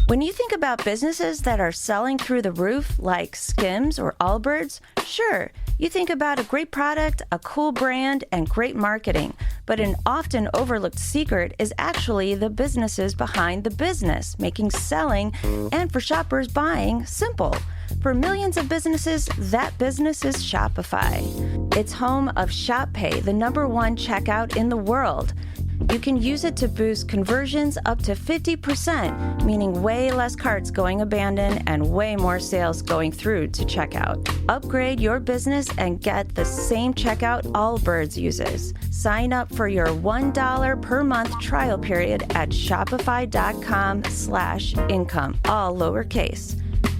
When you think about businesses that are selling through the roof, like Skims or Allbirds, sure, you think about a great product, a cool brand, and great marketing. But an often overlooked secret is actually the businesses behind the business, making selling and for shoppers buying simple. For millions of businesses, that business is Shopify. It's home of Shop Pay, the #1 checkout in the world. You can use it to boost conversions up to 50%, meaning way less carts going abandoned and way more sales going through to checkout. Upgrade your business and get the same checkout Allbirds uses. Sign up for your $1 per month trial period at shopify.com/income, all lowercase.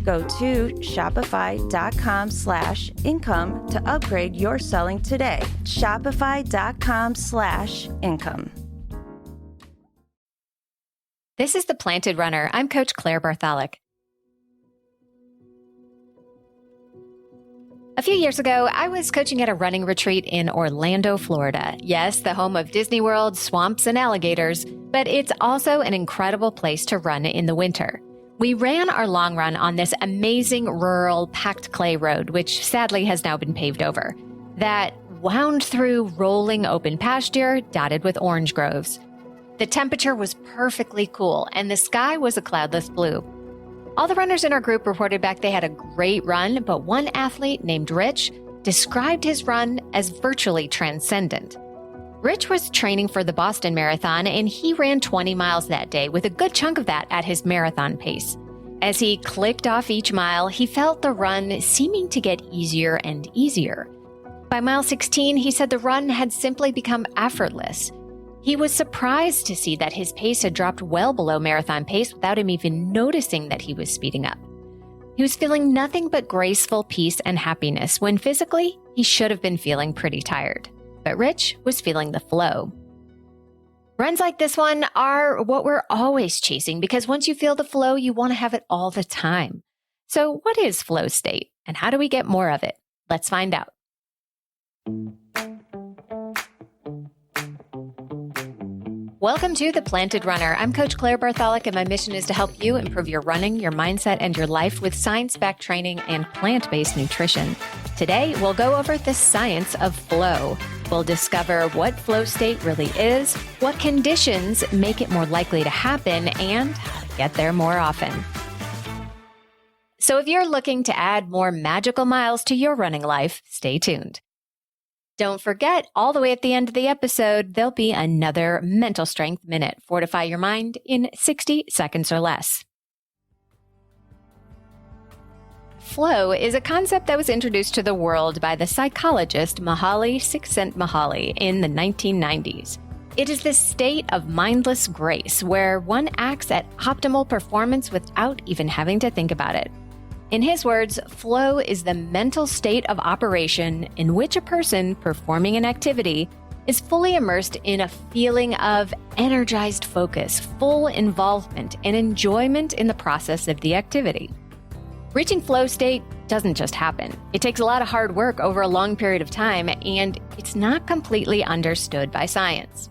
Go to shopify.com/income to upgrade your selling today. Shopify.com/income. This is The Planted Runner. I'm Coach Claire Bartholic. A few years ago, I was coaching at a running retreat in Orlando, Florida. Yes, the home of Disney World, swamps, and alligators, but it's also an incredible place to run in the winter. We ran our long run on this amazing rural packed clay road, which sadly has now been paved over, that wound through rolling open pasture dotted with orange groves. The temperature was perfectly cool, and the sky was a cloudless blue. All the runners in our group reported back they had a great run, but one athlete named Rich described his run as virtually transcendent. Rich was training for the Boston Marathon, and he ran 20 miles that day, with a good chunk of that at his marathon pace. As he clicked off each mile, he felt the run seeming to get easier and easier. By mile 16, he said the run had simply become effortless. He was surprised to see that his pace had dropped well below marathon pace without him even noticing that he was speeding up. He was feeling nothing but graceful peace and happiness when physically he should have been feeling pretty tired. But Rich was feeling the flow. Runs like this one are what we're always chasing, because once you feel the flow, you want to have it all the time. So what is flow state, and how do we get more of it? Let's find out. Welcome to The Planted Runner. I'm Coach Claire Bartholic, and my mission is to help you improve your running, your mindset, and your life with science-backed training and plant-based nutrition. Today, we'll go over the science of flow. We'll discover what flow state really is, what conditions make it more likely to happen, and how to get there more often. So if you're looking to add more magical miles to your running life, stay tuned. Don't forget, all the way at the end of the episode, there'll be another mental strength minute. Fortify your mind in 60 seconds or less. Flow is a concept that was introduced to the world by the psychologist Mihaly Csikszentmihalyi in the 1990s. It is this state of mindless grace where one acts at optimal performance without even having to think about it. In his words, flow is the mental state of operation in which a person performing an activity is fully immersed in a feeling of energized focus, full involvement, and enjoyment in the process of the activity. Reaching flow state doesn't just happen. It takes a lot of hard work over a long period of time, and it's not completely understood by science.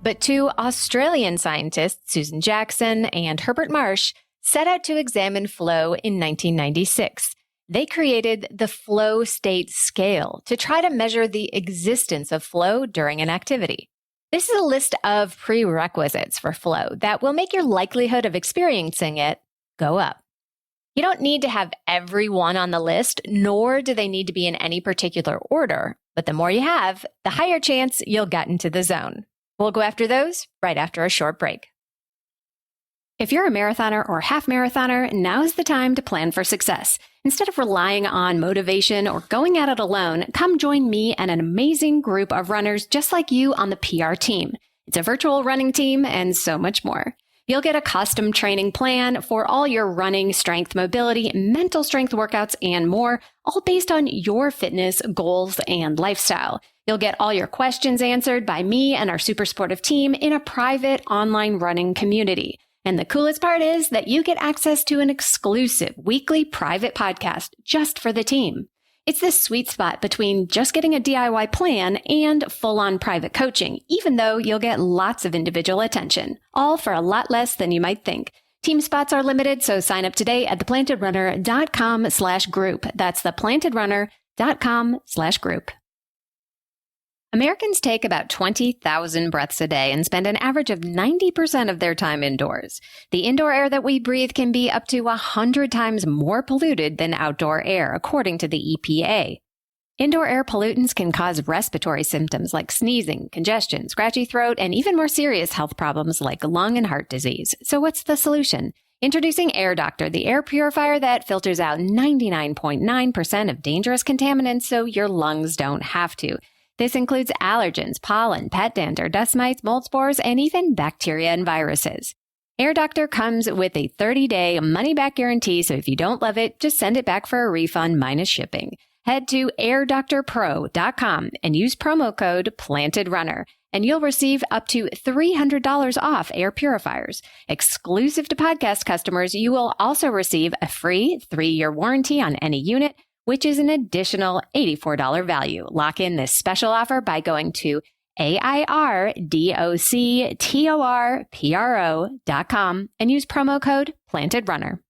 But two Australian scientists, Susan Jackson and Herbert Marsh, set out to examine flow in 1996. They created the flow state scale to try to measure the existence of flow during an activity. This is a list of prerequisites for flow that will make your likelihood of experiencing it go up. You don't need to have every one on the list, nor do they need to be in any particular order. But the more you have, the higher chance you'll get into the zone. We'll go after those right after a short break. If you're a marathoner or half marathoner, now's the time to plan for success. Instead of relying on motivation or going at it alone, come join me and an amazing group of runners just like you on the PR team. It's a virtual running team and so much more. You'll get a custom training plan for all your running, strength, mobility, mental strength workouts, and more, all based on your fitness, goals, and lifestyle. You'll get all your questions answered by me and our super supportive team in a private online running community. And the coolest part is that you get access to an exclusive weekly private podcast just for the team. It's this sweet spot between just getting a DIY plan and full-on private coaching, even though you'll get lots of individual attention, all for a lot less than you might think. Team spots are limited, so sign up today at theplantedrunner.com/group. That's theplantedrunner.com/group. Americans take about 20,000 breaths a day and spend an average of 90% of their time indoors. The indoor air that we breathe can be up to 100 times more polluted than outdoor air, according to the EPA. Indoor air pollutants can cause respiratory symptoms like sneezing, congestion, scratchy throat, and even more serious health problems like lung and heart disease. So what's the solution? Introducing Air Doctor, the air purifier that filters out 99.9% of dangerous contaminants so your lungs don't have to. This includes allergens, pollen, pet dander, dust mites, mold spores, and even bacteria and viruses. Air Doctor comes with a 30-day money-back guarantee, so if you don't love it, just send it back for a refund minus shipping. Head to airdoctorpro.com and use promo code PLANTEDRUNNER, and you'll receive up to $300 off air purifiers. Exclusive to podcast customers, you will also receive a free 3-year warranty on any unit, which is an additional $84 value. Lock in this special offer by going to airdoctorpro.com and use promo code PLANTEDRUNNER.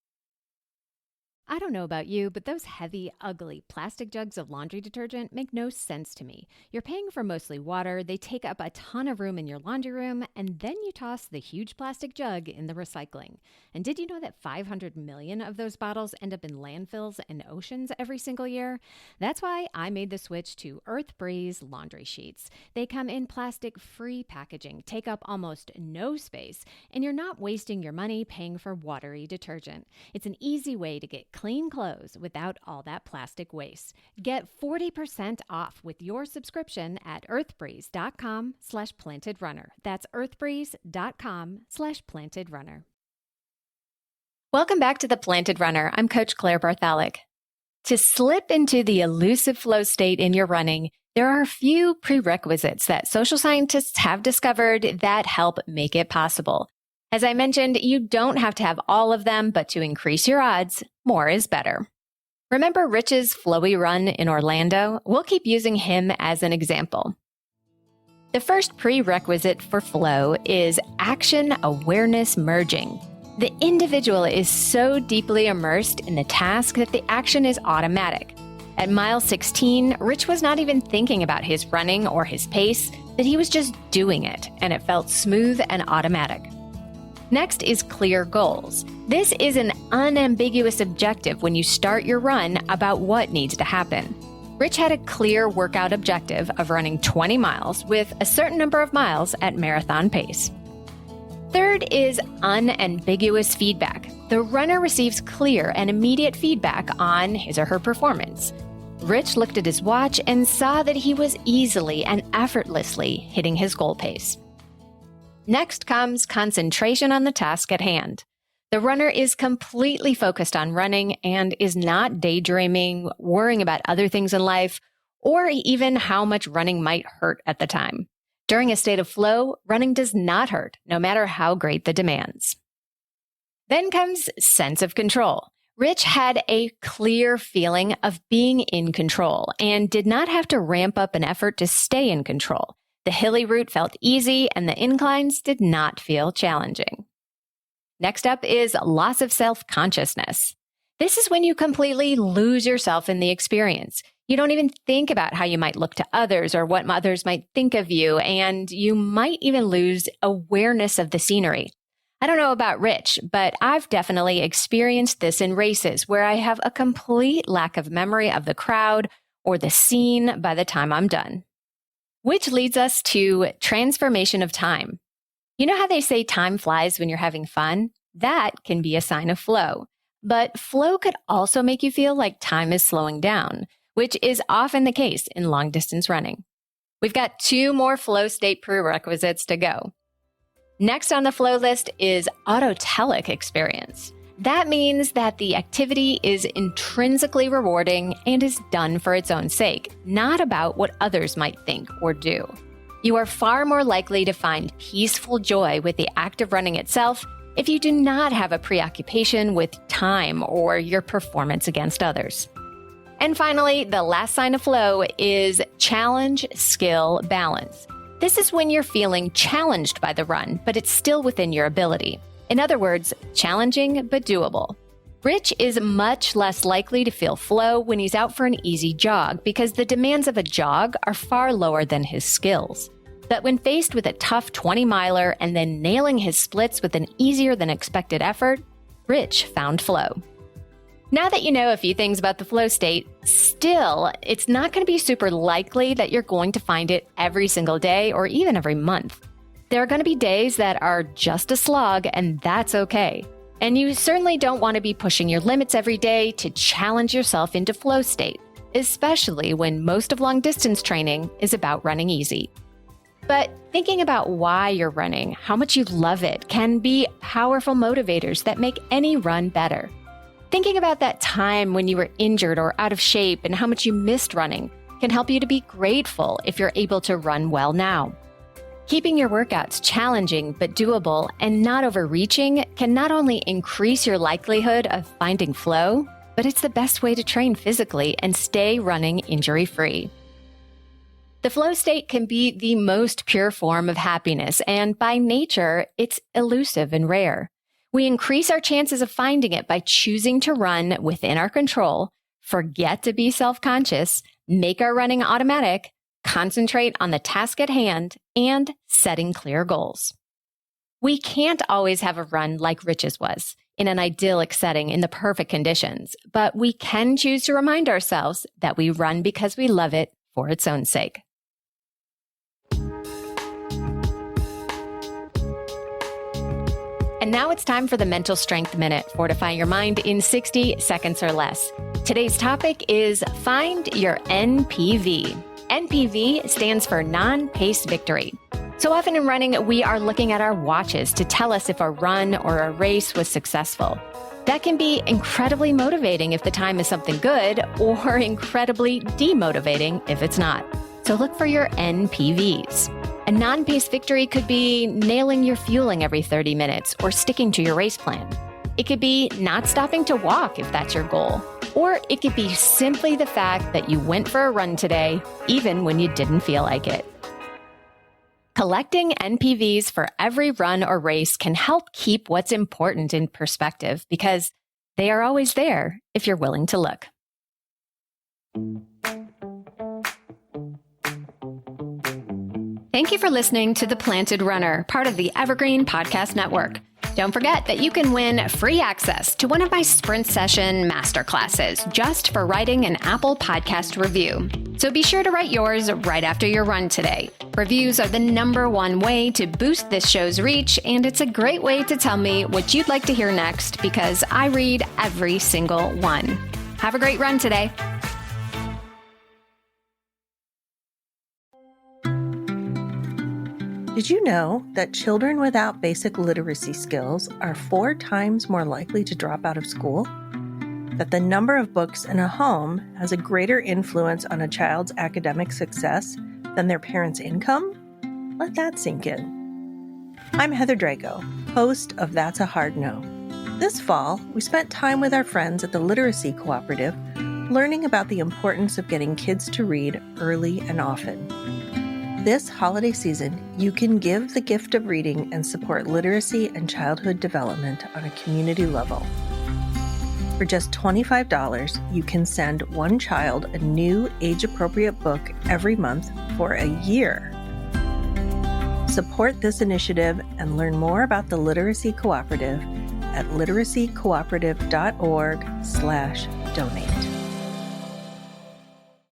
I don't know about you, but those heavy, ugly plastic jugs of laundry detergent make no sense to me. You're paying for mostly water, they take up a ton of room in your laundry room, and then you toss the huge plastic jug in the recycling. And did you know that 500 million of those bottles end up in landfills and oceans every single year? That's why I made the switch to Earth Breeze laundry sheets. They come in plastic-free packaging, take up almost no space, and you're not wasting your money paying for watery detergent. It's an easy way to get clean clothes without all that plastic waste. Get 40% off with your subscription at earthbreeze.com/plantedrunner. That's earthbreeze.com/plantedrunner. Welcome back to The Planted Runner. I'm Coach Claire Bartholic. To slip into the elusive flow state in your running, there are a few prerequisites that social scientists have discovered that help make it possible. As I mentioned, you don't have to have all of them, but to increase your odds, more is better. Remember Rich's flowy run in Orlando? We'll keep using him as an example. The first prerequisite for flow is action awareness merging. The individual is so deeply immersed in the task that the action is automatic. At mile 16, Rich was not even thinking about his running or his pace, that he was just doing it, and it felt smooth and automatic. Next is clear goals. This is an unambiguous objective when you start your run about what needs to happen. Rich had a clear workout objective of running 20 miles with a certain number of miles at marathon pace. Third is unambiguous feedback. The runner receives clear and immediate feedback on his or her performance. Rich looked at his watch and saw that he was easily and effortlessly hitting his goal pace. Next comes concentration on the task at hand. The runner is completely focused on running and is not daydreaming, worrying about other things in life, or even how much running might hurt at the time. During a state of flow, running does not hurt, no matter how great the demands. Then comes sense of control. Rich had a clear feeling of being in control and did not have to ramp up an effort to stay in control. The hilly route felt easy and the inclines did not feel challenging. Next up is loss of self-consciousness. This is when you completely lose yourself in the experience. You don't even think about how you might look to others or what others might think of you, and you might even lose awareness of the scenery. I don't know about Rich, but I've definitely experienced this in races where I have a complete lack of memory of the crowd or the scene by the time I'm done. Which leads us to transformation of time. You know how they say time flies when you're having fun? That can be a sign of flow. But flow could also make you feel like time is slowing down, which is often the case in long distance running. We've got 2 more flow state prerequisites to go. Next on the flow list is autotelic experience. That means that the activity is intrinsically rewarding and is done for its own sake, not about what others might think or do. You are far more likely to find peaceful joy with the act of running itself if you do not have a preoccupation with time or your performance against others. And finally, the last sign of flow is challenge, skill, balance. This is when you're feeling challenged by the run, but it's still within your ability. In other words, challenging but doable. Rich is much less likely to feel flow when he's out for an easy jog because the demands of a jog are far lower than his skills. But when faced with a tough 20-miler and then nailing his splits with an easier than expected effort, Rich found flow. Now that you know a few things about the flow state, still, it's not going to be super likely that you're going to find it every single day or even every month. There are going to be days that are just a slog, and that's okay. And you certainly don't want to be pushing your limits every day to challenge yourself into flow state, especially when most of long-distance training is about running easy. But thinking about why you're running, how much you love it, can be powerful motivators that make any run better. Thinking about that time when you were injured or out of shape and how much you missed running can help you to be grateful if you're able to run well now. Keeping your workouts challenging but doable and not overreaching can not only increase your likelihood of finding flow, but it's the best way to train physically and stay running injury-free. The flow state can be the most pure form of happiness, and by nature, it's elusive and rare. We increase our chances of finding it by choosing to run within our control, forget to be self-conscious, make our running automatic, concentrate on the task at hand, and setting clear goals. We can't always have a run like Rich's was, in an idyllic setting in the perfect conditions, but we can choose to remind ourselves that we run because we love it for its own sake. And now it's time for the Mental Strength Minute, fortifying your mind in 60 seconds or less. Today's topic is find your NPV. NPV stands for non-pace victory. So often in running, we are looking at our watches to tell us if a run or a race was successful. That can be incredibly motivating if the time is something good, or incredibly demotivating if it's not. So look for your NPVs. A non-pace victory could be nailing your fueling every 30 minutes or sticking to your race plan. It could be not stopping to walk if that's your goal. Or it could be simply the fact that you went for a run today, even when you didn't feel like it. Collecting NPVs for every run or race can help keep what's important in perspective because they are always there if you're willing to look. Thank you for listening to The Planted Runner, part of the Evergreen Podcast Network. Don't forget that you can win free access to one of my Sprint Session masterclasses just for writing an Apple Podcast review. So be sure to write yours right after your run today. Reviews are the #1 way to boost this show's reach, and it's a great way to tell me what you'd like to hear next because I read every single one. Have a great run today. Did you know that children without basic literacy skills are 4 times more likely to drop out of school? That the number of books in a home has a greater influence on a child's academic success than their parents' income? Let that sink in. I'm Heather Drago, host of That's a Hard No. This fall, we spent time with our friends at the Literacy Cooperative, learning about the importance of getting kids to read early and often. This holiday season, you can give the gift of reading and support literacy and childhood development on a community level. For just $25, you can send one child a new age-appropriate book every month for a year. Support this initiative and learn more about the Literacy Cooperative at literacycooperative.org/donate.